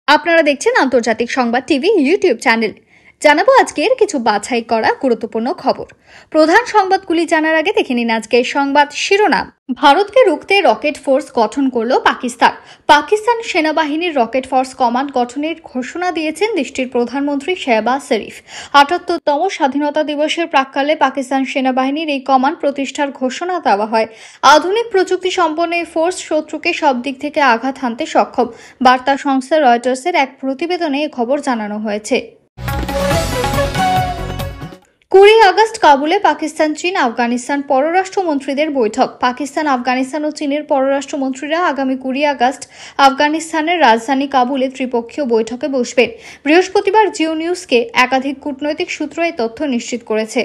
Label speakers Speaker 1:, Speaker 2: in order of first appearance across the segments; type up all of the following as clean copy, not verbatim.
Speaker 1: আপনারা দেখছেন আন্তর্জাতিক সংবাদ টিভি ইউটিউব চ্যানেল। জানাবো আজকের কিছু বাছাই করা গুরুত্বপূর্ণ খবর। প্রধান সংবাদগুলি জানার আগে দেখে নিন আজকের সংবাদ শিরোনাম। ভারতকে রুখতে রকেট ফোর্স গঠন করল পাকিস্তান। পাকিস্তান সেনাবাহিনীর রকেট ফোর্স কমান্ড গঠনের ঘোষণা দিয়েছেন দেশটির প্রধানমন্ত্রী শেহবাজ শরীফ। ৭৮তম স্বাধীনতা দিবসের প্রাক্কালে পাকিস্তান সেনাবাহিনীর এই কমান্ড প্রতিষ্ঠার ঘোষণা দেওয়া হয়। আধুনিক প্রযুক্তি সম্পন্ন এই ফোর্স শত্রুকে সব দিক থেকে আঘাত হানতে সক্ষম। বার্তা সংস্থা রয়টার্সের এক প্রতিবেদনে এই খবর জানানো হয়েছে। ২০ আগস্ট কাবুলে পাকিস্তান, চীন, আফগানিস্তান পররাষ্ট্রমন্ত্রীদের বৈঠক। পাকিস্তান, আফগানিস্তান ও চীনের পররাষ্ট্রমন্ত্রীরা আগামী ২০ আগস্ট আফগানিস্তানের রাজধানী কাবুলে ত্রিপক্ষীয় বৈঠকে বসবেন। বৃহস্পতিবার জিও নিউজকে একাধিক কূটনৈতিক সূত্র এই তথ্য নিশ্চিত করেছে।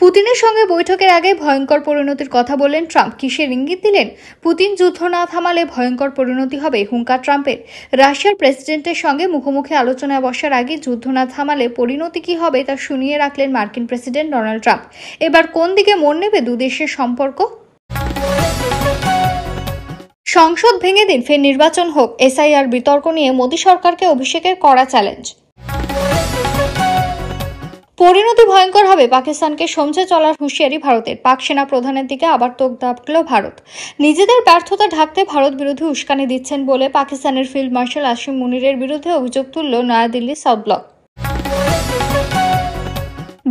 Speaker 1: পুতিনের সঙ্গে বৈঠকের আগে ভয়ঙ্কর পরিণতির কথা বললেন ট্রাম্প। কিসের ইঙ্গিত দিলেন? পুতিন যুদ্ধ না থামালে ভয়ঙ্কর পরিণতি হবে, হুঙ্কার ট্রাম্পের। রাশিয়ার প্রেসিডেন্টের সঙ্গে মুখোমুখি আলোচনায় বসার আগে যুদ্ধ না থামালে পরিণতি কি হবে তা শুনিয়ে রাখলেন মার্কিন প্রেসিডেন্ট ডোনাল্ড ট্রাম্প। এবার কোন দিকে মোড় নেবে দুদেশের সম্পর্ক? সংসদ ভেঙে দিন, ফের নির্বাচন হোক, এসআইআর বিতর্ক নিয়ে মোদী সরকারকে অভিষেকের কড়া চ্যালেঞ্জ। পরিণতি ভয়ঙ্কর হবে, পাকিস্তানকে সমঝে চলার হুঁশিয়ারি ভারতের। পাক সেনা প্রধানের দিকে আবার তোপ দাগল ভারত। নিজেদের ব্যর্থতা ঢাকতে ভারত বিরোধী উস্কানি দিচ্ছেন বলে পাকিস্তানের ফিল্ড মার্শাল আসিম মুনিরের বিরুদ্ধে অভিযোগ তুলল নয়াদিল্লি সাউথ ব্লক।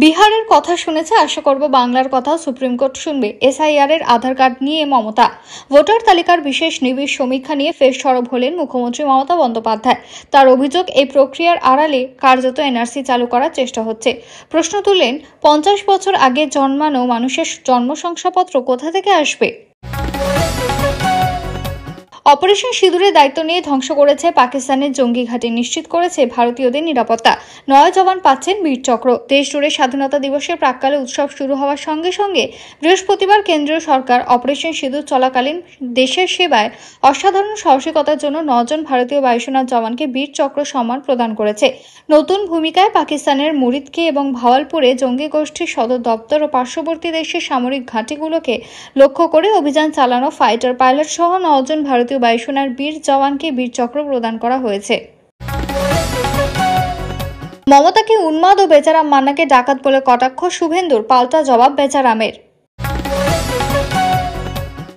Speaker 1: বিহারের কথা শুনেছে, আশা করব বাংলার কথা সুপ্রিম কোর্ট শুনবে। এসআইআর এর আধার কার্ড নিয়ে মমতা। ভোটার তালিকার বিশেষ নিবিড় সমীক্ষা নিয়ে ফের সরব হলেন মুখ্যমন্ত্রী মমতা বন্দ্যোপাধ্যায়। তার অভিযোগ, এই প্রক্রিয়ার আড়ালে কার্যত এনআরসি চালু করার চেষ্টা হচ্ছে। প্রশ্ন তুললেন, ৫০ বছর আগে জন্মানো মানুষের জন্ম শংসাপত্র কোথা থেকে আসবে? অপারেশন সিঁদুরের দায়িত্ব নিয়ে ধ্বংস করেছে পাকিস্তানের জঙ্গি ঘাঁটি, নিশ্চিত করেছে ভারতীয়দের নিরাপত্তা। ৯ জওয়ান পাচ্ছেন বীরচক্র। দেশ জুড়ে স্বাধীনতা দিবসের প্রাক্কালে উৎসব শুরু হওয়ার সঙ্গে সঙ্গে বৃহস্পতিবার কেন্দ্রীয় সরকার অপারেশন সিঁদুর চলাকালীন দেশের সেবায় অসাধারণ সাহসিকতার জন্য ৯ জন ভারতীয় বায়ুসেনার জওয়ানকে বীরচক্র সম্মান প্রদান করেছে। নতুন ভূমিকায় পাকিস্তানের মুরিদকে এবং ভাওয়ালপুরে জঙ্গি গোষ্ঠীর সদর দপ্তর ও পার্শ্ববর্তী দেশের সামরিক ঘাঁটিগুলোকে লক্ষ্য করে অভিযান চালানো ফাইটার পাইলট সহ ৯ জন ভারতীয় বায়ুসেনার বীর জওয়ানকে বীরচক্র প্রদান করা হয়েছে। মমতাকে উন্মাদ ও বেচারাম মান্নাকে ডাকাত বলে কটাক্ষ শুভেন্দুর, পাল্টা জবাব বেচারামের।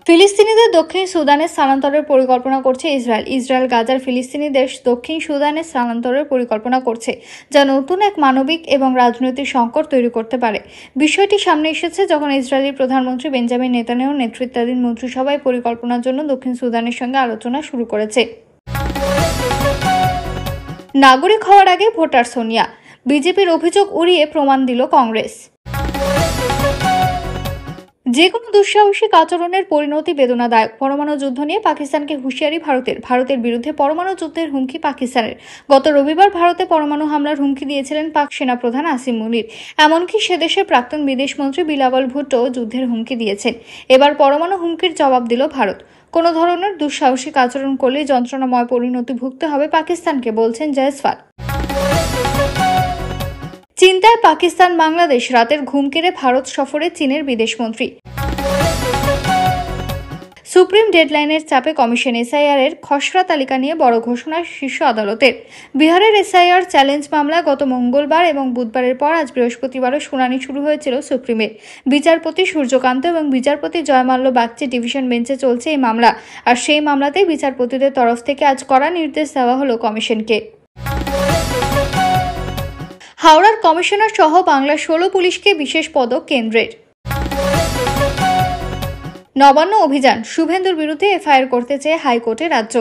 Speaker 1: ফিলিস্তিনিদের দক্ষিণ সুদানে স্থানান্তরের পরিকল্পনা করছে ইসরায়েল। ইসরায়েল গাজার ফিলিস্তিনিদের দক্ষিণ সুদানে স্থানান্তরের পরিকল্পনা করছে, যা নতুন এক মানবিক এবং রাজনৈতিক সংকট তৈরি করতে পারে। বিষয়টি সামনে এসেছে যখন ইসরায়েলি প্রধানমন্ত্রী বেঞ্জামিন নেতানিয়াহুর নেতৃত্বাধীন মন্ত্রিসভায় পরিকল্পনার জন্য দক্ষিণ সুদানের সঙ্গে আলোচনা শুরু করেছে। নাগরিক হওয়ার আগে ভোটার সোনিয়া, বিজেপির অভিযোগ উড়িয়ে প্রমাণ দিল কংগ্রেস। যে কোনো দুঃসাহসিক আচরণের পরিণতি বেদনাদায়ক। পরমাণু যুদ্ধ নিয়ে পাকিস্তানকে হুঁশিয়ারি ভারতের। ভারতের বিরুদ্ধে পরমাণু যুদ্ধের হুমকি পাকিস্তানের। গত রবিবার ভারতে পরমাণু হামলার হুমকি দিয়েছিলেন পাক সেনাপ্রধান আসিম মুনির। এমনকি সে দেশের প্রাক্তন বিদেশমন্ত্রী বিলাওয়াল ভুট্টো যুদ্ধের হুমকি দিয়েছেন। এবার পরমাণু হুমকির জবাব দিল ভারত। কোনো ধরনের দুঃসাহসিক আচরণ করলে যন্ত্রণাময় পরিণতি ভুগতে হবে পাকিস্তানকে, বলছেন জয়সওয়াল। চিন্তায় পাকিস্তান বাংলাদেশ, রাতের ঘুম কেড়ে ভারত সফরে চীনের বিদেশমন্ত্রী। সুপ্রিম ডেডলাইনের চাপে কমিশন এসআইআর এর খসড়া তালিকা নিয়ে বড় ঘোষণা শীর্ষ আদালতের। বিহারের এসআইআর চ্যালেঞ্জ মামলা গত মঙ্গলবার এবং বুধবারের পর আজ বৃহস্পতিবারও শুনানি শুরু হয়েছিল সুপ্রিমে। বিচারপতি সূর্যকান্ত এবং বিচারপতি জয়মাল্য বাগচি ডিভিশন বেঞ্চে চলছে এই মামলা। আর সেই মামলাতেই বিচারপতিদের তরফ থেকে আজ কড়া নির্দেশ দেওয়া হলো কমিশনকে। হাওড়ার কমিশনার সহ বাংলার 16 পুলিশকে বিশেষ পদক কেন্দ্রের। নবান্ন অভিযান, শুভেন্দুর বিরুদ্ধে এফআইআর করতে চেয়ে হাইকোর্টে রাজ্য।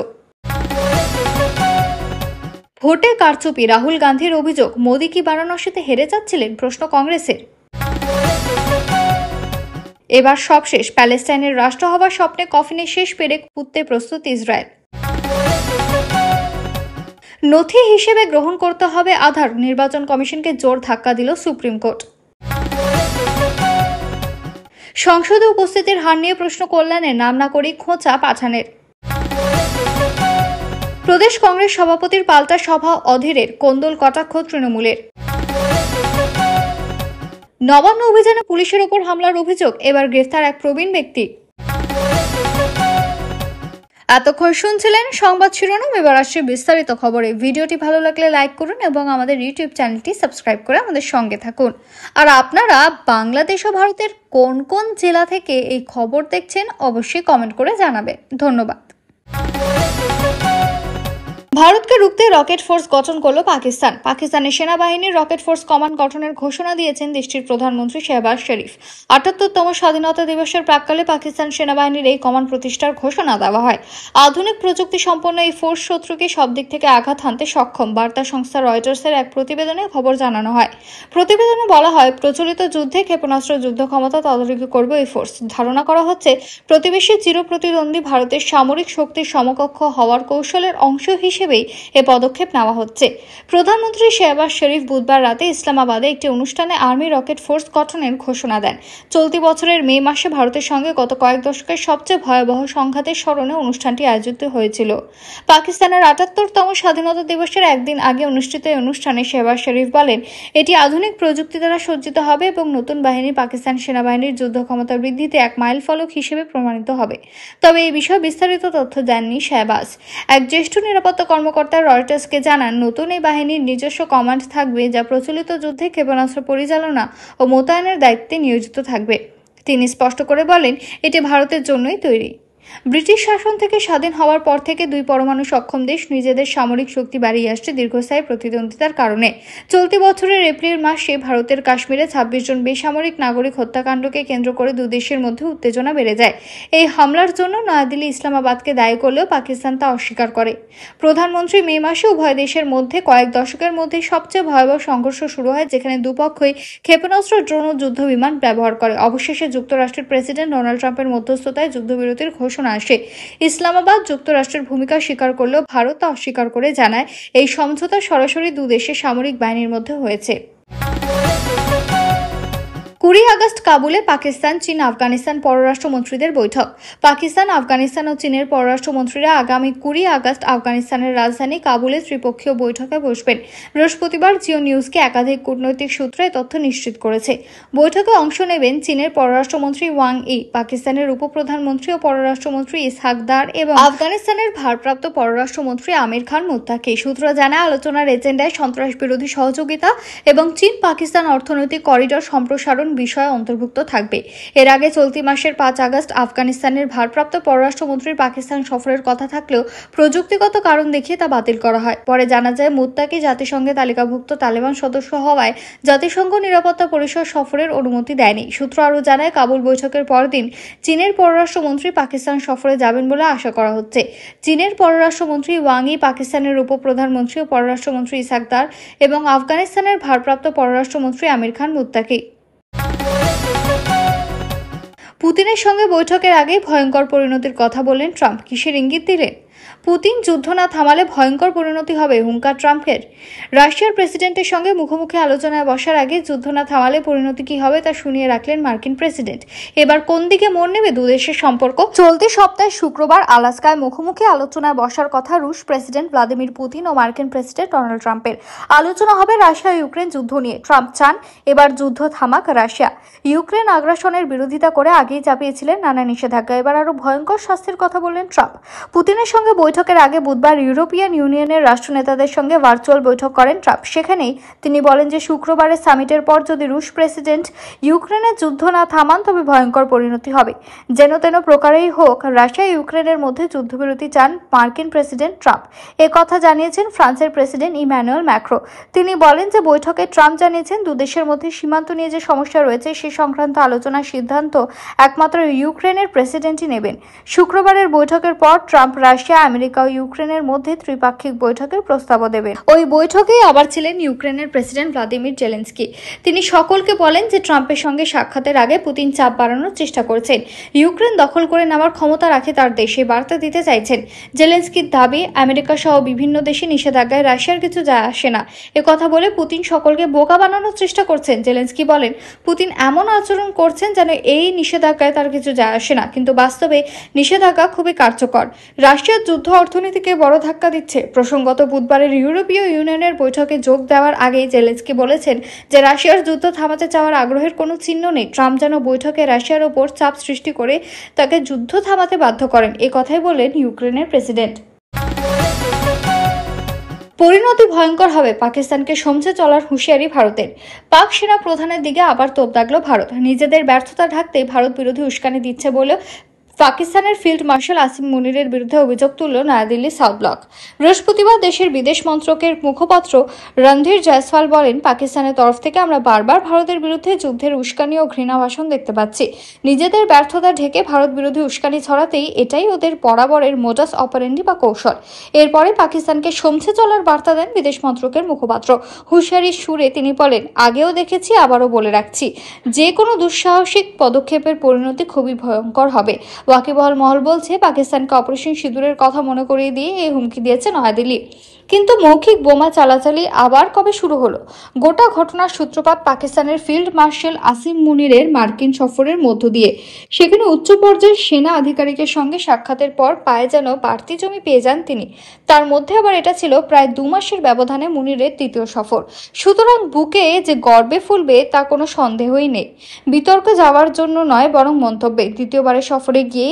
Speaker 1: ভোটে কারচুপি, রাহুল গান্ধীর অভিযোগ, মোদী কি বারাণসীতে হেরে যাচ্ছিলেন, প্রশ্ন কংগ্রেসের। এবার সব শেষ, প্যালেস্টাইনের রাষ্ট্র হওয়ার স্বপ্নে কফিনে শেষ পেরেক পুঁততে প্রস্তুত ইসরায়েল। নথি হিসেবে গ্রহণ করতে হবে আধার, নির্বাচন কমিশনকে জোর ধাক্কা দিল সুপ্রিম কোর্ট। সংসদে উপস্থিতির হার নিয়ে প্রশ্ন কল্যাণে নাম না করেই খোঁচা পাঠানের। প্রদেশ কংগ্রেস সভাপতির পাল্টা সভা অধীরের, কোন্দল কটাক্ষ তৃণমূলের। নবান্ন অভিযানে পুলিশের ওপর হামলার অভিযোগ, এবার গ্রেফতার এক প্রবীণ ব্যক্তি। এতক্ষণ শুনছিলেন সংবাদ শিরোনাম। এবার আসছে বিস্তারিত খবরে। ভিডিওটি ভালো লাগলে লাইক করুন এবং আমাদের ইউটিউব চ্যানেলটি সাবস্ক্রাইব করে আমাদের সঙ্গে থাকুন। আর আপনারা বাংলাদেশ ও ভারতের কোন কোন জেলা থেকে এই খবর দেখছেন অবশ্যই কমেন্ট করে জানাবেন। ধন্যবাদ। ভারতকে রুখতে রকেট ফোর্স গঠন করল পাকিস্তান। পাকিস্তানের সেনাবাহিনীর রকেট ফোর্স কমান্ড গঠনের ঘোষণা দিয়েছেন দেশটির প্রধানমন্ত্রী শেহবাজ শরীফ। ৭৮তম স্বাধীনতা দিবসের প্রাক্কালে পাকিস্তান সেনাবাহিনীর এই কমান্ড প্রতিষ্ঠার ঘোষণা দেওয়া হয়। আধুনিক প্রযুক্তি সম্পন্ন এই ফোর্স শত্রুকে সব দিক থেকে আঘাত হানতে সক্ষম। বার্তা সংস্থা রয়টার্সের এক প্রতিবেদনে খবর জানানো হয়। প্রতিবেদনে বলা হয়, প্রচলিত যুদ্ধে ক্ষেপণাস্ত্র যুদ্ধ ক্ষমতা তদারকি করবে এই ফোর্স। ধারণা করা হচ্ছে প্রতিবেশী চিরপ্রতিদ্বন্দ্বী ভারতের সামরিক শক্তির সমকক্ষ হওয়ার কৌশলের অংশ হিসেবে এ পদক্ষেপ নেওয়া হচ্ছে। প্রধানমন্ত্রী শেহবাজ শরীফ বুধবার রাতে ইসলামাবাদে একটি অনুষ্ঠানে আর্মি রকেট ফোর্স গঠনের ঘোষণা দেন। চলতি বছরের মে মাসে ভারতের সঙ্গে গত কয়েক দশকের সবচেয়ে ভয়াবহ সংঘাতের স্মরণে অনুষ্ঠানটি আয়োজিত হয়েছিল। পাকিস্তানের ৭৮তম স্বাধীনতা দিবসের একদিন আগে অনুষ্ঠিত এই অনুষ্ঠানে শেহবাজ শরীফ বলেন, এটি আধুনিক প্রযুক্তি দ্বারা সজ্জিত হবে এবং নতুন বাহিনী পাকিস্তান সেনাবাহিনীর যুদ্ধ ক্ষমতা বৃদ্ধিতে এক মাইল ফলক হিসেবে প্রমাণিত হবে। তবে এই বিষয়ে বিস্তারিত তথ্য দেননি শেহবাজ। এক জ্যেষ্ঠ নিরাপত্তা কর্মকর্তা রয়টার্সকে জানান, নতুন এই বাহিনীর নিজস্ব কমান্ড থাকবে যা প্রচলিত যুদ্ধে ক্ষেপণাস্ত্র পরিচালনা ও মোতায়েনের দায়িত্বে নিয়োজিত থাকবে। তিনি স্পষ্ট করে বলেন, এটি ভারতের জন্যই তৈরি। ব্রিটিশ শাসন থেকে স্বাধীন হওয়ার পর থেকে দুই পরমাণু সক্ষম দেশ নিজেদের সামরিক শক্তি বাড়িয়ে আসছে দীর্ঘস্থায়ী প্রতিদ্বন্দ্বিতার কারণে। চলতি বছরের এপ্রিল মাসে ভারতের কাশ্মীরে ২৬ জন বেসামরিক নাগরিক হত্যাকাণ্ডকে কেন্দ্র করে দুই দেশের মধ্যে উত্তেজনা বেড়ে যায়। এই হামলার জন্য নয়াদিল্লি ইসলামাবাদকে দায়ী করলেও পাকিস্তান তা অস্বীকার করে। প্রধানমন্ত্রী মে মাসে উভয় দেশের মধ্যে কয়েক দশকের মধ্যে সবচেয়ে ভয়াবহ সংঘর্ষ শুরু হয়, যেখানে দুপক্ষই ক্ষেপণাস্ত্র, ড্রোন ও যুদ্ধ বিমান ব্যবহার করে। অবশেষে যুক্তরাষ্ট্রের প্রেসিডেন্ট ডোনাল্ড ট্রাম্পের মধ্যস্থতায় যুদ্ধবিরতির ঘোষণা আসে। ইসলামাবাদ যুক্তরাষ্ট্রের ভূমিকা স্বীকার করলেও ভারত তা অস্বীকার করে জানায়, এই সমঝোতা সরাসরি দুদেশের সামরিক বাহিনীর মধ্যে হয়েছে। ২০ আগস্ট কাবুলে পাকিস্তান, চীন, আফগানিস্তান পররাষ্ট্রমন্ত্রীদের বৈঠক। পাকিস্তান, আফগানিস্তান ও চীনের পররাষ্ট্রমন্ত্রীরা আগামী ২০ আগস্ট আফগানিস্তানের রাজধানী কাবুলে ত্রিপক্ষীয় বৈঠকে বসবেন। বৃহস্পতিবার জিও নিউজকে একাধিক কূটনৈতিক সূত্রে তথ্য নিশ্চিত করেছে। বৈঠকে অংশ নেবেন চীনের পররাষ্ট্রমন্ত্রী ওয়াং ই, পাকিস্তানের উপপ্রধানমন্ত্রী ও পররাষ্ট্রমন্ত্রী ইসহাক দার এবং আফগানিস্তানের ভারপ্রাপ্ত পররাষ্ট্রমন্ত্রী আমির খান মুত্তাকি। সূত্র জানায়, আলোচনার এজেন্ডায় সন্ত্রাস বিরোধী সহযোগিতা এবং চীন পাকিস্তান অর্থনৈতিক করিডর সম্প্রসারণ বিষয় অন্তর্ভুক্ত থাকবে। এর আগে চলতি মাসের ৫ আগস্ট আফগানিস্তানের ভারপ্রাপ্ত পররাষ্ট্রমন্ত্রীর পাকিস্তান সফরের কথা থাকলেও প্রযুক্তিগত কারণ দেখিয়ে তা বাতিল করা হয়। পরে জানা যায়, মুত্তাকি জাতিসংঘে তালিকাভুক্ত তালেবান সদস্য হওয়ায় জাতিসংঘ নিরাপত্তা পরিষদ সফরের অনুমতি দেয়নি। সূত্র আরও জানায়, কাবুল বৈঠকের পরদিন চীনের পররাষ্ট্রমন্ত্রী পাকিস্তান সফরে যাবেন বলে আশা করা হচ্ছে। চীনের পররাষ্ট্রমন্ত্রী ওয়াং ই, পাকিস্তানের উপপ্রধানমন্ত্রী ও পররাষ্ট্রমন্ত্রী ইসহাক দার এবং আফগানিস্তানের ভারপ্রাপ্ত পররাষ্ট্রমন্ত্রী আমির খান মুত্তাকি। পুতিনের সঙ্গে বৈঠকের আগে ভয়ঙ্কর পরিণতির কথা বললেন ট্রাম্প। কিসের ইঙ্গিত দিলেন? পুতিন যুদ্ধ না থামালে ভয়ঙ্কর পরিণতি হবে, হুঙ্কার ট্রাম্পের। রাশিয়ার প্রেসিডেন্টের সঙ্গে মুখোমুখি আলোচনায় বসার আগে যুদ্ধ না থামালে পরিণতি কি হবে তা শুনিয়ে রাখলেন মার্কিন প্রেসিডেন্ট। এবার কোন দিকে মোড় নেবে দুদেশের সম্পর্ক? চলতি সপ্তাহে শুক্রবার আলাস্কায় মুখোমুখি আলোচনায় বসার কথা রুশ প্রেসিডেন্ট ভ্লাদিমির পুতিন ও মার্কিন প্রেসিডেন্ট ডোনাল্ড ট্রাম্পের। আলোচনা হবে রাশিয়া ইউক্রেন যুদ্ধ নিয়ে। ট্রাম্প চান এবার যুদ্ধ থামাক রাশিয়া। ইউক্রেন আগ্রাসনের বিরোধিতা করে আগেই চাপিয়েছিলেন নানা নিষেধাজ্ঞা। এবার আরো ভয়ঙ্কর শাস্তির কথা বললেন ট্রাম্প। পুতিনের সঙ্গে বৈঠকের আগে বুধবার ইউরোপিয়ান ইউনিয়নের রাষ্ট্রনেতাদের সঙ্গে ভার্চুয়াল বৈঠক করেন ট্রাম্প। সেখানেই তিনি বলেন যে শুক্রবারের সামিটের পর যদি রুশ প্রেসিডেন্ট ইউক্রেনের যুদ্ধ না থামান তবে ভয়ঙ্কর পরিণতি হবে। যেন তেন প্রকারেই হোক রাশিয়া ইউক্রেনের মধ্যে যুদ্ধবিরতি চান মার্কিন প্রেসিডেন্ট ট্রাম্প। কথা জানিয়েছেন ফ্রান্সের প্রেসিডেন্ট ইম্যানুয়েল ম্যাক্রো। তিনি বলেন যে বৈঠকে ট্রাম্প জানিয়েছেন দুদেশের মধ্যে সীমান্ত নিয়ে যে সমস্যা রয়েছে সে সংক্রান্ত আলোচনার সিদ্ধান্ত একমাত্র ইউক্রেনের প্রেসিডেন্টই নেবেন। শুক্রবারের বৈঠকের পর ট্রাম্প রাশিয়া, আমেরিকা ও ইউক্রেনের মধ্যে ত্রিপাক্ষিক বৈঠকের প্রস্তাবও দেবেন। ওই বৈঠকেই আবার ছিলেন ইউক্রেনের প্রেসিডেন্ট ভ্লাদিমির জেলেনস্কি। তিনি সকলকে বলেন যে ট্রাম্পের সঙ্গে সাক্ষাতের আগে পুতিন চাপ বাড়ানোর চেষ্টা করছেন। ইউক্রেন দখল করে নেওয়ার ক্ষমতা রাখে তার দেশে, বার্তা দিতে চাইছেন। জেলেনস্কির দাবি, আমেরিকা সহ বিভিন্ন দেশে নিষেধাজ্ঞায় রাশিয়ার কিছু যায় আসে না। কথা বলে পুতিন সকলকে বোকা বানানোর চেষ্টা করছেন। জেলেনস্কি বলেন, পুতিন এমন আচরণ করছেন যেন এই নিষেধাজ্ঞায় তার কিছু যায় আসে না, কিন্তু বাস্তবে নিষেধাজ্ঞা খুবই কার্যকর। রাশিয়ার যুদ্ধ অর্থনীতিকে বড় ধাক্কা দিচ্ছে। প্রসঙ্গত বুধবারের ইউরোপীয় ইউনিয়নের বৈঠকে যোগ দেওয়ার আগেই জেলেনস্কি বলেছেন যে রাশিয়ার যুদ্ধ থামাতে চাওয়ার আগ্রহের কোনো চিহ্ন নেই। ট্রাম্প যেন বৈঠকে রাশিয়ার ওপর চাপ সৃষ্টি করে তাকে যুদ্ধ থামাতে বাধ্য করেন, এ কথাই বললেন ইউক্রেনের প্রেসিডেন্ট। পরিণতি ভয়ঙ্কর হবে, পাকিস্তানকে সমঝে চলার হুঁশিয়ারি ভারতের। পাক সেনা প্রধানের দিকে আবার তোপ দাগল ভারত। নিজেদের ব্যর্থতা ঢাকতে ভারত বিরোধী উস্কানি দিচ্ছে বলে পাকিস্তানের ফিল্ড মার্শাল আসিম মুনিরের বিরুদ্ধে অভিযোগ তুলল নয়াদিল্লি সাউথ ব্লক। বৃহস্পতিবার দেশের বিদেশ মন্ত্রকের মুখপাত্র রণধীর জয়সওয়াল বলেন, পাকিস্তানের তরফ থেকে আমরা বারবার ভারতের বিরুদ্ধে যুদ্ধের উস্কানি ও ঘৃণা ভাষণ দেখতে পাচ্ছি। নিজেদের ব্যর্থতা ঢেকে ভারত বিরোধী উস্কানি ছড়াতেই এটাই ওদের বরাবরের মোডাস অপারেন্ডি বা কৌশল। এরপরে পাকিস্তানকে সমঝে চলার বার্তা দেন বিদেশ মন্ত্রকের মুখপাত্র। হুঁশিয়ারির সুরে তিনি বলেন, আগেও দেখেছি, আবারও বলে রাখছি, যে কোনো দুঃসাহসিক পদক্ষেপের পরিণতি খুবই ভয়ঙ্কর হবে। ওয়াকিবহাল মহল বলছে, পাকিস্তানকে অপারেশন সিঁদুরের কথা মনে করিয়ে দিয়ে এই হুমকি দিয়েছে নয়াদিল্লি। কিন্তু মৌখিক বোমা চালাচালি আবার কবে শুরু হলো? গোটা ঘটনার সূত্রপাত পাকিস্তানের ফিল্ড মার্শাল আসিম মুনিরের মার্কিন সফরের মধ্য দিয়ে। সেখানে উচ্চ পর্যায়ের সেনা আধিকারিকের সঙ্গে সাক্ষাতের পর পায়ে যেন বাড়তি জমি পেয়ে যান তিনি। তার মধ্যে আবার এটা ছিল প্রায় 2 মাসের ব্যবধানে মুনিরের তৃতীয় সফর। সুতরাং বুকে যে গর্বে ফুলবে তা কোনো সন্দেহই নেই। বিতর্কে যাওয়ার জন্য নয়, বরং মন্তব্যে। দ্বিতীয়বারের সফরে গিয়ে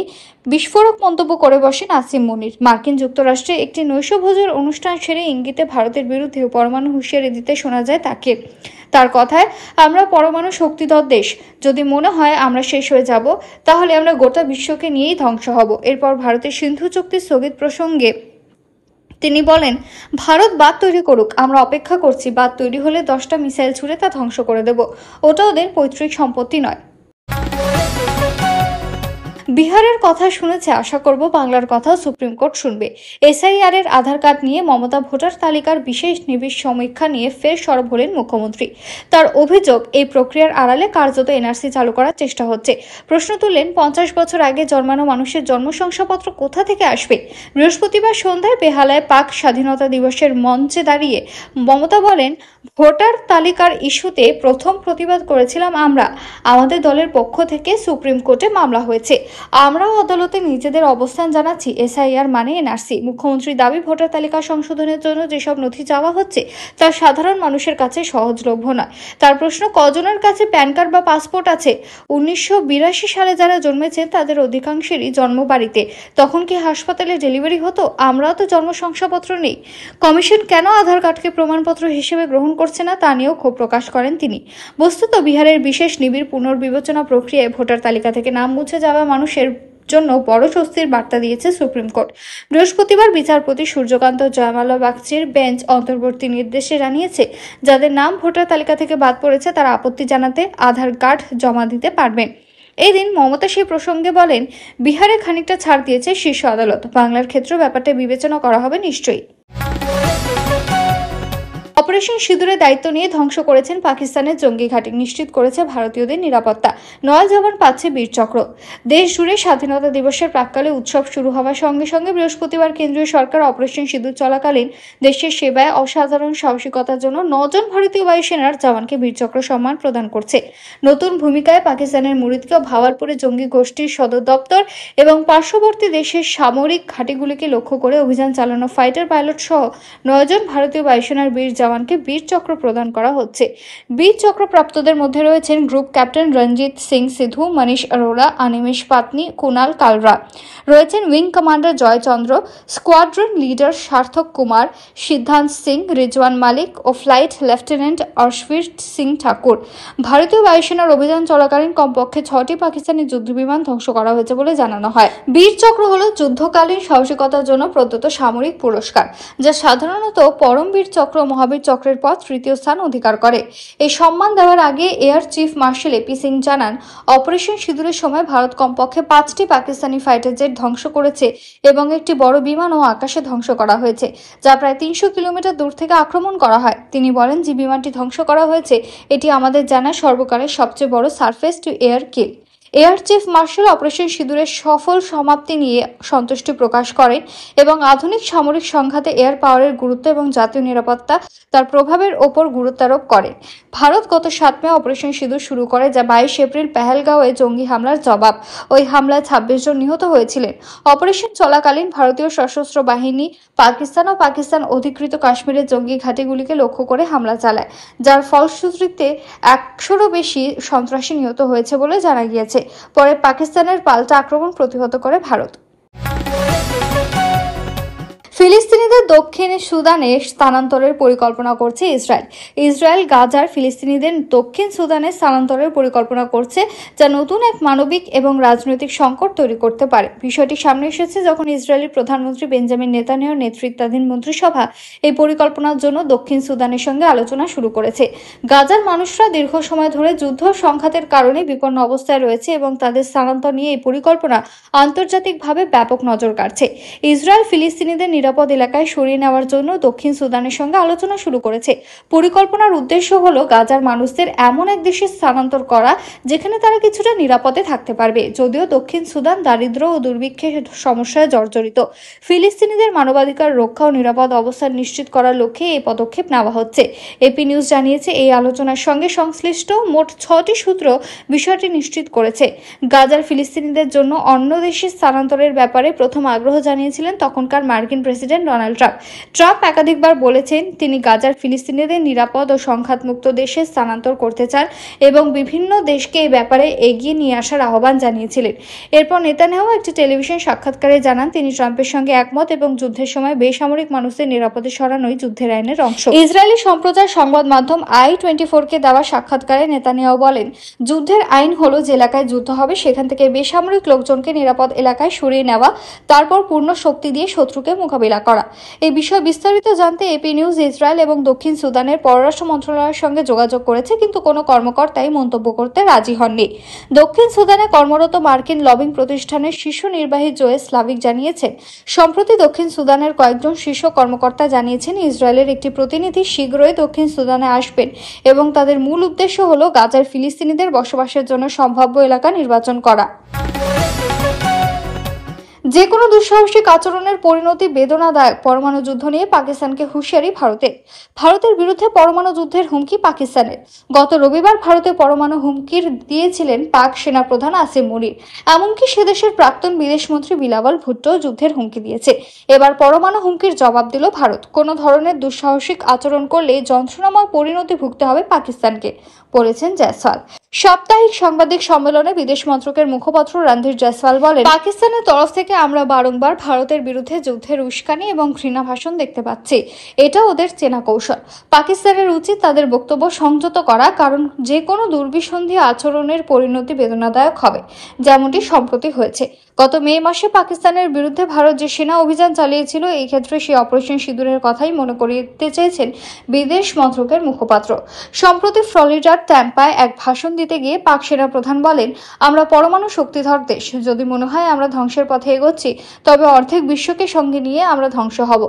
Speaker 1: বিস্ফোরক মন্তব্য করে বসেন আসিম মুনির। মার্কিন যুক্তরাষ্ট্রে একটি নৈশভোজের অনুষ্ঠান সেরে ইঙ্গিতে ভারতের বিরুদ্ধে পরমাণু হুঁশিয়ারি দিতে শোনা যায় তাকে। তার কথায়, আমরা পরমাণু শক্তিধর দেশ। যদি মনে হয় আমরা শেষ হয়ে যাব, তাহলে আমরা গোটা বিশ্বকে নিয়েই ধ্বংস হব। এরপর ভারতের সিন্ধু চুক্তি স্থগিত প্রসঙ্গে তিনি বলেন, ভারত বাঁধ তৈরি করুক, আমরা অপেক্ষা করছি। বাঁধ তৈরি হলে 10টা মিসাইল ছুড়ে তা ধ্বংস করে দেব। ওটা ওদের পৈতৃক সম্পত্তি নয়। বিহারের কথা শুনেছে, আশা করব বাংলার কথা সুপ্রিম কোর্ট শুনবে। এসআইআর এর আধার কার্ড নিয়ে মমতা ভোটার তালিকার বিশেষ নিবিড় সমীক্ষা নিয়ে ফের সরব হলেন মুখ্যমন্ত্রী। তার অভিযোগ, এই প্রক্রিয়ার আড়ালে কার্যত এনআরসি চালু করার চেষ্টা হচ্ছে। প্রশ্ন তুললেন, 50 বছর আগে জন্মানো মানুষের জন্ম শংসাপত্র কোথা থেকে আসবে? বৃহস্পতিবার সন্ধ্যায় বেহালায় পাক স্বাধীনতা দিবসের মঞ্চে দাঁড়িয়ে মমতা বলেন, ভোটার তালিকার ইস্যুতে প্রথম প্রতিবাদ করেছিলাম আমরা। আমাদের দলের পক্ষ থেকে সুপ্রিম কোর্টে মামলা হয়েছে। আমরাও আদালতে নিজেদের অবস্থান জানাচ্ছি। এসআইআর মানে এনআরসি। মুখ্যমন্ত্রী দাবি, ভোটার তালিকা সংশোধনের জন্য যেসব নথি চাওয়া হচ্ছে তা সাধারণ মানুষের কাছে সহজলভ্য নয়। তার প্রশ্ন, কজনের কাছে প্যান কার্ড বা পাসপোর্ট আছে? 1982 সালে যারা জন্মেছেন তাদের অধিকাংশেরই জন্ম বাড়িতে। তখন কি হাসপাতালে ডেলিভারি হতো? আমরাও তো জন্ম শংসাপত্র নেই। কমিশন কেন আধার কার্ডকে প্রমাণপত্র হিসেবে গ্রহণ করছে না, তা নিয়েও ক্ষোভ প্রকাশ করেন তিনি। বস্তুত বিহারের বিশেষ নিবিড় পুনর্বিবেচনা প্রক্রিয়ায় ভোটার তালিকা থেকে নাম মুছে যাওয়া মানুষের জন্য বড় স্বস্তির বার্তা দিয়েছে সুপ্রিম কোর্ট। বৃহস্পতিবার বিচারপতি সূর্যকান্ত জয়মাল্য বাগচির বেঞ্চ অন্তর্বর্তী নির্দেশে জানিয়েছে, যাদের নাম ভোটার তালিকা থেকে বাদ পড়েছে তারা আপত্তি জানাতে আধার কার্ড জমা দিতে পারবেন। এই দিন মমতা সেই প্রসঙ্গে বলেন, বিহারে খানিকটা ছাড় দিয়েছে শীর্ষ আদালত। বাংলার ক্ষেত্রে ব্যাপারটা বিবেচনা করা হবে নিশ্চয়ই। অপারেশন সিঁদুরের দায়িত্ব নিয়ে ধ্বংস করেছেন পাকিস্তানের জঙ্গি ঘাঁটি, নিশ্চিত করেছে ভারতীয়দের নিরাপত্তা। 9 জওয়ান পাচ্ছে বীরচক্র। দেশ জুড়ে স্বাধীনতা দিবসের প্রাক্কালে উৎসব শুরু হওয়ার সঙ্গে সঙ্গে বৃহস্পতিবার কেন্দ্রীয় সরকার অপারেশন সিঁদুর চলাকালীন দেশের সেবায় অসাধারণ সাহসিকতার জন্য 9 জন ভারতীয় বায়ুসেনার জওয়ানকে বীরচক্র সম্মান প্রদান করছে। নতুন ভূমিকায় পাকিস্তানের মুরিদকে ভাওয়ালপুরে জঙ্গি গোষ্ঠীর সদর দপ্তর এবং পার্শ্ববর্তী দেশের সামরিক ঘাঁটিগুলিকে লক্ষ্য করে অভিযান চালানো ফাইটার পাইলট সহ 9 জন ভারতীয় বায়ুসেনার বীর জওয়ানকে বীর চক্র প্রদান করা হচ্ছে। বীর চক্র প্রাপ্তদের মধ্যে রয়েছেন গ্রুপ ক্যাপ্টেন রঞ্জিত সিং সিধু, মনীষ অরোরা, অনিমেষ পাতনি, কুনাল কালরা। রয়েছেন wing commander Jaychand, squadron leader সার্থক কুমার, সিদ্ধান্ত সিং, রিজওয়ান মালিক ও ফ্লাইট লেফটেন্যান্ট অর্শবীর সিং ঠাকুর। ভারতীয় বায়ুসেনার অভিযান চলাকালীন কমপক্ষে 6টি পাকিস্তানি যুদ্ধবিমান ধ্বংস করা হয়েছে বলে জানানো হয়। বীর চক্র হল যুদ্ধকালীন সাহসিকতার জন্য প্রদত্ত সামরিক পুরস্কার, যা সাধারণত পরমবীর চক্র মহাবীর চক্রের পর তৃতীয় স্থান অধিকার করে। এই সম্মান দেওয়ার আগে air chief marshal AP Singh জানান, অপারেশন সিঁদুরের সময় ভারত কমপক্ষে 5টি পাকিস্তানি ফাইটার জেট ধ্বংস করেছে এবং একটি বড় বিমানও আকাশে ধ্বংস করা হয়েছে, যা প্রায় 300 কিলোমিটার দূর থেকে আক্রমণ করা হয়। তিনি বলেন, যে বিমানটি ধ্বংস করা হয়েছে এটি আমাদের জানা সর্বকালের সবচেয়ে বড় সারফেস টু এয়ার কিল। এয়ার চিফ মার্শাল অপারেশন সিঁদুরের সফল সমাপ্তি নিয়ে সন্তুষ্টি প্রকাশ করেন এবং আধুনিক সামরিক সংঘাতে এয়ার পাওয়ারের গুরুত্ব এবং জাতীয় নিরাপত্তা তার প্রভাবের ওপর গুরুত্বারোপ করেন। ভারত গত 7 মে অপারেশন সিঁদুর শুরু করে, যা 22 এপ্রিল পেহেলগাঁওয়ে জঙ্গি হামলার জবাব। ওই হামলায় 26 জন নিহত হয়েছিলেন। অপারেশন চলাকালীন ভারতীয় সশস্ত্র বাহিনী পাকিস্তান ও পাকিস্তান অধিকৃত কাশ্মীরের জঙ্গি ঘাঁটিগুলিকে লক্ষ্য করে হামলা চালায়, যার ফলশ্রুতিতে 100-এরও বেশি সন্ত্রাসী নিহত হয়েছে বলে জানা গিয়েছে। পরে পাকিস্তানের পাল্টা আক্রমণ প্রতিহত করে ভারত। ফিলিস্তিনিদের দক্ষিণ সুদানে স্থানান্তরের পরিকল্পনা করছে ইসরায়েল। ইসরায়েল গাজার ফিলিস্তিনিদের দক্ষিণ সুদানে স্থানান্তরের পরিকল্পনা করছে, যা নতুন এক মানবিক এবং রাজনৈতিক সংকট তৈরি করতে পারে। বিষয়টি সামনে এসেছে যখন ইসরায়েলের প্রধানমন্ত্রী বেঞ্জামিন নেতানিয়াহুর নেতৃত্বাধীন মন্ত্রিসভা এই পরিকল্পনার জন্য দক্ষিণ সুদানের সঙ্গে আলোচনা শুরু করেছে। গাজার মানুষরা দীর্ঘ সময় ধরে যুদ্ধ সংঘাতের কারণে বিপন্ন অবস্থায় রয়েছে এবং তাদের স্থানান্তর নিয়ে এই পরিকল্পনা আন্তর্জাতিকভাবে ব্যাপক নজর কাড়ছে। ইসরায়েল ফিলিস্তিনিদের নিরাপদ এলাকায় সরিয়ে নেওয়ার জন্য দক্ষিণ সুদানের সঙ্গে আলোচনা শুরু করেছে। পরিকল্পনার উদ্দেশ্য হলো গাজার মানুষদের এমন এক দেশে স্থানান্তর করা যেখানে তারা কিছুটা নিরাপদে থাকতে পারবে। যদিও দক্ষিণ সুদান দারিদ্র্য ও দুর্ভিক্ষের সমস্যায় জর্জরিত, ফিলিস্তিনিদের মানবাধিকার রক্ষা ও নিরাপদ অবস্থান নিশ্চিত করার লক্ষ্যে এই পদক্ষেপ নেওয়া হচ্ছে। এপি নিউজ জানিয়েছে, এই আলোচনার সঙ্গে সংশ্লিষ্ট মোট 6টি সূত্র বিষয়টি নিশ্চিত করেছে। গাজার ফিলিস্তিনিদের জন্য অন্য দেশে স্থানান্তরের ব্যাপারে প্রথম আগ্রহ জানিয়েছিলেন তখনকার মার্কিন প্রেসিডেন্ট ডোনাল্ড ট্রাম্প। ট্রাম্প একাধিকবার বলেছেন তিনি গাজার ফিলিস্তিনিদের নিরাপদ ও সংঘাতমুক্ত দেশে স্থানান্তর করতে চান এবং বিভিন্ন দেশকে এই ব্যাপারে এগিয়ে নিয়ে আসার আহ্বান জানিয়েছিলেন। এরপর নেতানিয়াহু একটি টেলিভিশন সাক্ষাৎকারে জানান তিনি ট্রাম্পের সঙ্গে একমত এবং যুদ্ধের সময় বেসামরিক মানুষদের নিরাপদে সরানোই যুদ্ধের আইনের অংশ। ইসরায়েলি সম্প্রচার সংবাদ মাধ্যম i24কে দেওয়া সাক্ষাৎকারে নেতানিয়াহু বলেন, যুদ্ধের আইন হলো যে এলাকায় যুদ্ধ হবে সেখান থেকে বেসামরিক লোকজনকে নিরাপদ এলাকায় সরিয়ে নেওয়া, তারপর পূর্ণ শক্তি দিয়ে শত্রুকে মোকাবিলা করা। এই বিষয়ে বিস্তারিত জানতে এপি নিউজ ইসরায়েল এবং দক্ষিণ সুদানের পররাষ্ট্র মন্ত্রণালয়ের সঙ্গে যোগাযোগ করেছে, কিন্তু কোনো কর্মকর্তাই মন্তব্য করতে রাজি হননি। দক্ষিণ সুদানে কর্মরত মার্কিন লবিং প্রতিষ্ঠানের শীর্ষ নির্বাহী জোয়ে স্লাভিক জানিয়েছেন, সম্প্রতি দক্ষিণ সুদানের কয়েকজন শীর্ষ কর্মকর্তা জানিয়েছেন ইসরায়েলের একটি প্রতিনিধি শীঘ্রই দক্ষিণ সুদানে আসবেন এবং তাদের মূল উদ্দেশ্য হলো গাজার ফিলিস্তিনিদের বসবাসের জন্য সম্ভাব্য এলাকা নির্বাচন করা। যে কোনো দুঃসাহসিক আচরণের পরিণতি বেদনাদায়ক। পরমাণু যুদ্ধ নিয়ে পাকিস্তানকে হুঁশিয়ারি ভারতের বিরুদ্ধে পরমাণু যুদ্ধের হুমকি পাকিস্তানের। গত রবিবার ভারতে পরমাণু হুমকির দিয়েছিলেন পাক সেনাপ্রধান আসিম মুনির। এমনকি সে দেশের প্রাক্তন বিদেশমন্ত্রী বিলাওয়াল ভুট্টো যুদ্ধের হুমকি দিয়েছে। এবার পরমাণু হুমকির জবাব দিল ভারত। কোনো ধরনের দুঃসাহসিক আচরণ করলে যন্ত্রণাময় পরিণতি ভুগতে হবে পাকিস্তানকে, বলেছেন জয়সওয়াল। সাপ্তাহিক সাংবাদিক সম্মেলনে বিদেশ মন্ত্রকের মুখপাত্র রণধীর জয়সওয়াল বলেন, পাকিস্তানের তরফ থেকে আমরা বারংবার ভারতের বিরুদ্ধে যুদ্ধের উস্কানি এবং ঘৃণা ভাষণ দেখতে পাচ্ছি। এটা ওদের চেনা কৌশল। পাকিস্তানের উচিত তাদের বক্তব্য সংযত করা, কারণ যে কোনো দুর্বিসন্ধি আচরণের পরিণতি বেদনাদায়ক হবে, যেমনটি সম্প্রতি হয়েছে। গত মে মাসে পাকিস্তানের বিরুদ্ধে ভারত যে সেনা অভিযান চালিয়েছিল, এই ক্ষেত্রে সেই অপারেশন সিঁদুরের কথাই মনে করিয়ে দিতে চেয়েছেন বিদেশ মন্ত্রকের মুখপাত্র। সম্প্রতি ফ্লোরিডার ট্যাম্পায় এক ভাষণ দিতে গিয়ে পাক সেনা প্রধান বলেন, আমরা পরমাণু শক্তিধর দেশ। যদি মনে হয় আমরা ধ্বংসের পথে এগোচ্ছি, তবে অর্ধেক বিশ্বকে সঙ্গে নিয়ে আমরা ধ্বংস হব।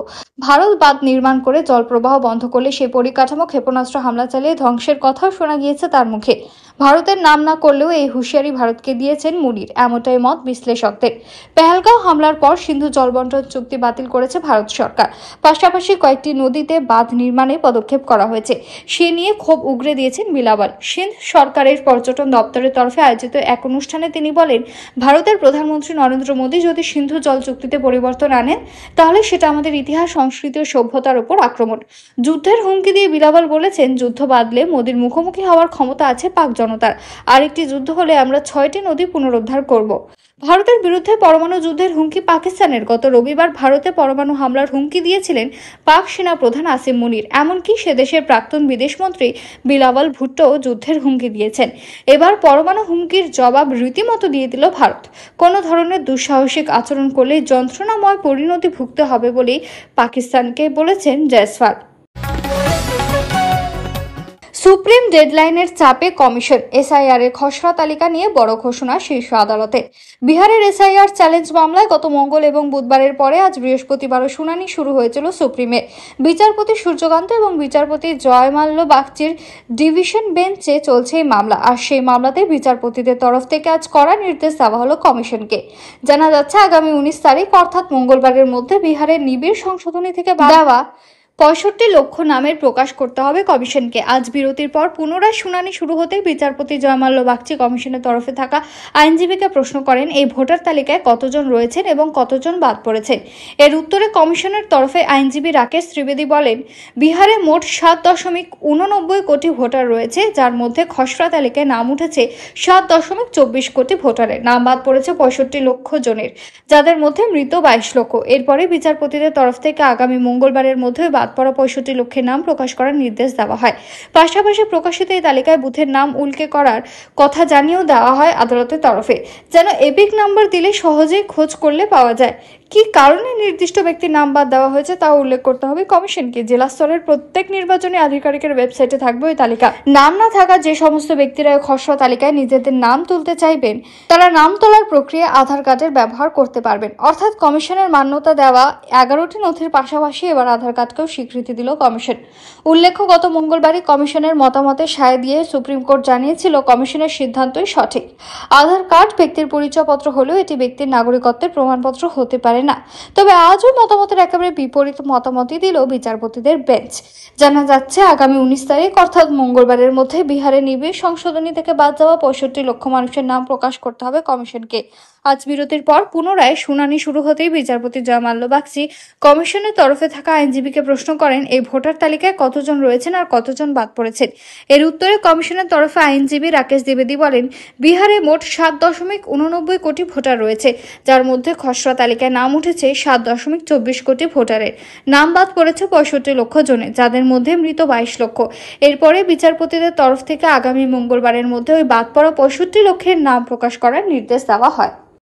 Speaker 1: ভারত বাঁধ নির্মাণ করে জল প্রবাহ বন্ধ করলে সেই পরিকাঠামো ক্ষেপণাস্ত্র হামলা চালিয়ে ধ্বংসের কথাও শোনা গিয়েছে তার মুখে। ভারতের নাম না করলেও এই হুঁশিয়ারি ভারতকে দিয়েছেন মুনির, এমনটাই মত বিশ্লেষকদের। পেহেলগাঁও হামলার পর সিন্ধু জলবন্টন চুক্তি বাতিল করেছে ভারত সরকার। পাশাপাশি কয়েকটি নদীতে বাঁধ নির্মাণে পদক্ষেপ করা হয়েছে। সে নিয়ে ক্ষোভ উগরে দিয়েছেন বিলাওয়াল। সিন্ধ সরকারের পর্যটন দপ্তরের তরফে আয়োজিত এক অনুষ্ঠানে তিনি বলেন, ভারতের প্রধানমন্ত্রী নরেন্দ্র মোদী যদি সিন্ধু জল চুক্তিতে পরিবর্তন আনেন, তাহলে সেটা আমাদের ইতিহাস, সংস্কৃতি ও সভ্যতার উপর আক্রমণ। যুদ্ধের হুমকি দিয়ে বিলাওয়াল বলেছেন, যুদ্ধ বাঁধলে মোদীর মুখোমুখি হওয়ার ক্ষমতা আছে পাক জনতার। আরেকটি যুদ্ধ হলে আমরা 6টি নদী পুনরুদ্ধার করব। ভারতের বিরুদ্ধে পরমাণু যুদ্ধের হুমকি পাকিস্তানের। গত রবিবার ভারতে পরমাণু হামলার হুমকি দিয়েছিলেন পাক সেনা প্রধান আসিম মুনির। এমনকি সে দেশের প্রাক্তন বিদেশমন্ত্রী বিলাওয়াল ভুট্টো যুদ্ধের হুমকি দিয়েছেন। এবার পরমাণু হুমকির জবাব রীতিমতো দিয়ে দিল ভারত। কোনো ধরনের দুঃসাহসিক আচরণ করলে যন্ত্রণাময় পরিণতি ভুগতে হবে বলেই পাকিস্তানকে বলেছেন জয়সওয়াল। সুপ্রিম ডেডলাইনের চাপে কমিশন এসআইআর এর খসড়া তালিকা নিয়ে বড় ঘোষণা শীর্ষ আদালতে। বিহারের এসআইআর চ্যালেঞ্জ মামলায় গত মঙ্গল এবং বুধবারের পরে আজ বৃহস্পতিবারও শুনানি শুরু হয়েছিল সুপ্রিমে। বিচারপতি সূর্যকান্ত এবং বিচারপতি জয়মাল্য বাগচির ডিভিশন বেঞ্চে চলছে এই মামলা। আর সেই মামলাতে বিচারপতিদের তরফ থেকে আজ কড়া নির্দেশ দেওয়া হলো কমিশনকে। জানা যাচ্ছে আগামী 19 তারিখ অর্থাৎ মঙ্গলবারের মধ্যে বিহারের নিবিড় সংশোধনী থেকে দেওয়া 65 লক্ষ নামের প্রকাশ করতে হবে কমিশনকে। আজ বিরতির পর পুনরায় শুনানি শুরু হতে বিচারপতি জয়মাল্য বাগচি কমিশনের তরফে থাকা আইনজীবীকে প্রশ্ন করেন এই ভোটার তালিকায় কতজন রয়েছেন এবং কতজন বাদ পড়েছেন। এর উত্তরে কমিশনের তরফে আইনজীবী রাকেশ ত্রিবেদী বলেন, বিহারে মোট 7.89 কোটি ভোটার রয়েছে, যার মধ্যে খসড়া তালিকায় নাম উঠেছে 7.24 কোটি ভোটারের। নাম বাদ পড়েছে 65 লক্ষ জনের, যাদের মধ্যে মৃত 22 লক্ষ। এরপরে বিচারপতিদের তরফ থেকে আগামী মঙ্গলবারের মধ্যে বাদ পড়া 65 লক্ষের নাম প্রকাশ করার নির্দেশ দেওয়া হয়। পাশাপাশি প্রকাশিত এই তালিকায় বুথের নাম উল্লেখ করার কথা জানিয়েও দেওয়া হয় আদালতের তরফে, যেন এপিক নাম্বার দিলে সহজেই খোঁজ করলে পাওয়া যায়। কি কারণে নির্দিষ্ট ব্যক্তির নাম বাদ দেওয়া হয়েছে তা উল্লেখ করতে হবে কমিশনকে। জেলা স্তরের প্রত্যেক নির্বাচনী আধিকারিকের ওয়েবসাইটে থাকবে ওই তালিকা। নাম না থাকা যে সমস্ত ব্যক্তিরা খসড়া তালিকায় নিজেদের নাম তুলতে চাইবেন, তারা নাম তোলার প্রক্রিয়া আধার কার্ডের ব্যবহার করতে পারবেন। অর্থাৎ কমিশনের মান্যতা দেওয়া 11টি নথির পাশাপাশি এবার আধার কার্ডকেও স্বীকৃতি দিল কমিশন। উল্লেখ্য, গত মঙ্গলবারই কমিশনের মতামতে সায় দিয়ে সুপ্রিম কোর্ট জানিয়েছিল কমিশনের সিদ্ধান্তই সঠিক। আধার কার্ড ব্যক্তির পরিচয়পত্র হলেও এটি ব্যক্তির নাগরিকত্বের প্রমাণপত্র হতে পারে না। তবে আজও মতামতের একেবারে বিপরীত মতামতই দিল বিচারপতিদের বেঞ্চ। জানা যাচ্ছে আগামী 19 তারিখ অর্থাৎ মঙ্গলবারের মধ্যে বিহারের নিবিড় সংশোধনী থেকে বাদ যাওয়া 65 লক্ষ মানুষের নাম প্রকাশ করতে হবে কমিশনকে। আজ বিরতির পর পুনরায় শুনানি শুরু হতেই বিচারপতি জয়মাল্য বাগচি কমিশনের তরফে থাকা আইনজীবীকে প্রশ্ন করেন এই ভোটার তালিকায় কতজন রয়েছেন আর কতজন বাদ পড়েছেন। এর উত্তরে কমিশনের তরফে আইনজীবী রাকেশ ত্রিবেদী বলেন, বিহারে মোট 7.89 কোটি ভোটার রয়েছে, যার মধ্যে খসড়া তালিকায় নাম উঠেছে 7.24 কোটি ভোটারের। নাম বাদ পড়েছে 65 লক্ষ জনের, যাদের মধ্যে মৃত 22 লক্ষ। এরপরে বিচারপতিদের তরফ থেকে আগামী মঙ্গলবারের মধ্যে ওই বাদ পড়া 65 লক্ষের নাম প্রকাশ করার নির্দেশ দেওয়া হয়।